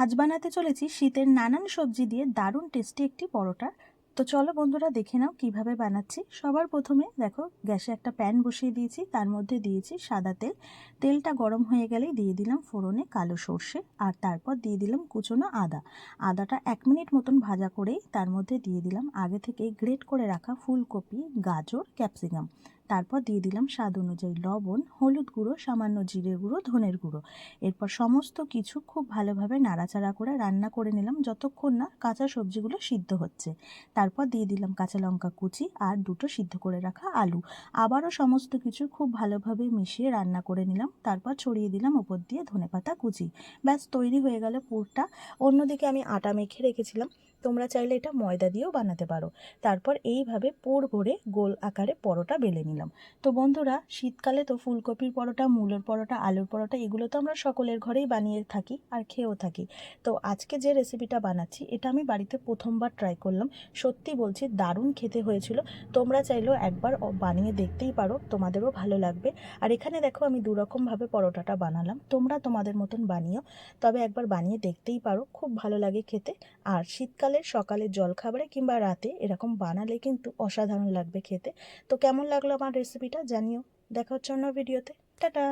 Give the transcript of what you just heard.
আজ বানাতে চলেছি শীতের নানান সবজি দিয়ে দারুণ টেস্টি একটি পরোটা। তো চলো বন্ধুরা দেখে নাও কিভাবে বানাচ্ছি। সবার প্রথমে দেখো গ্যাসে একটা প্যান বসিয়ে দিয়েছি, তার মধ্যে দিয়েছি সাদা তেল। তেলটা গরম হয়ে গেলেই দিয়ে দিলাম ফোড়নে কালো সর্ষে, আর তারপর দিয়ে দিলাম কুচনো আদা। আদাটা 1 মিনিট মতন ভাজা করেই তার মধ্যে দিয়ে দিলাম আগে থেকে গ্রেট করে রাখা ফুলকপি, গাজর, ক্যাপসিকাম। তারপর দিয়ে দিলাম স্বাদ অনুযায়ী লবণ, হলুদ গুঁড়ো, সামান্য জিরে গুঁড়ো, ধনের গুঁড়ো। এরপর সমস্ত কিছু খুব ভালোভাবে নাড়াচাড়া করে রান্না করে নিলাম যতক্ষণ না কাঁচা সবজিগুলো সিদ্ধ হচ্ছে। তারপর দিয়ে দিলাম কাঁচা লঙ্কা কুচি আর দুটো সিদ্ধ করে রাখা আলু। আবারও সমস্ত কিছু খুব ভালোভাবে মিশিয়ে রান্না করে নিলাম। তারপর ছড়িয়ে দিলাম ওপর দিয়ে ধনেপাতা কুচি। ব্যাস তৈরি হয়ে গেল পুরটা। অন্যদিকে আমি আটা মেখে রেখেছিলাম, তোমরা চাইলে এটা ময়দা দিয়েও বানাতে পারো। তারপর এইভাবে পুর ভরে গোল আকারে পরোটা বেলে নিলাম। তো বন্ধুরা, শীতকালে তো ফুলকপির পরোটা, মূলোর পরোটা, আলুর পরোটা এগুলো তো আমরা সকলের ঘরেই বানিয়ে থাকি আর খেয়েও থাকি। তো আজকে যে রেসিপিটা বানাচ্ছি এটা আমি বাড়িতে প্রথমবার ট্রাই করলাম। সত্যি বলছি দারুণ খেতে হয়েছিল। তোমরা চাইলেও একবার বানিয়ে দেখতেই পারো, তোমাদেরও ভালো লাগবে। আর এখানে দেখো আমি দুরকমভাবে পরোটাটা বানালাম, তোমরা তোমাদের মতন বানিও। তবে একবার বানিয়ে দেখতেই পারো, খুব ভালো লাগে খেতে। আর শীতকালের সকালের জলখাবারে কিংবা রাতে এরকম বানালে কিন্তু অসাধারণ লাগবে খেতে। তো কেমন লাগলো আমার রেসিপিটা জানিও। দেখা হচ্ছে অন্য ভিডিওতে। টাটা।